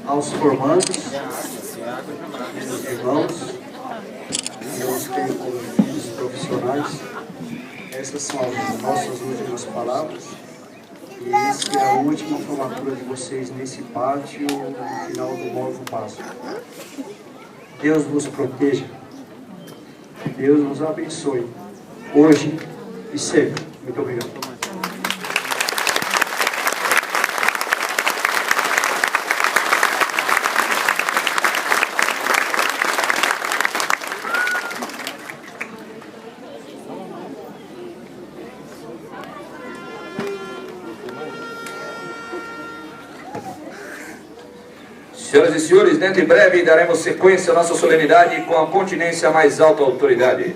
Aos formandos, meus irmãos, meus queridos profissionais, essas são as nossas últimas palavras. E essa é a última formatura de vocês nesse pátio no final do Novo Passo. Deus vos proteja, que Deus nos abençoe, hoje e sempre. Muito obrigado. Senhoras e senhores, dentro em breve daremos sequência à nossa solenidade com a continência mais alta autoridade.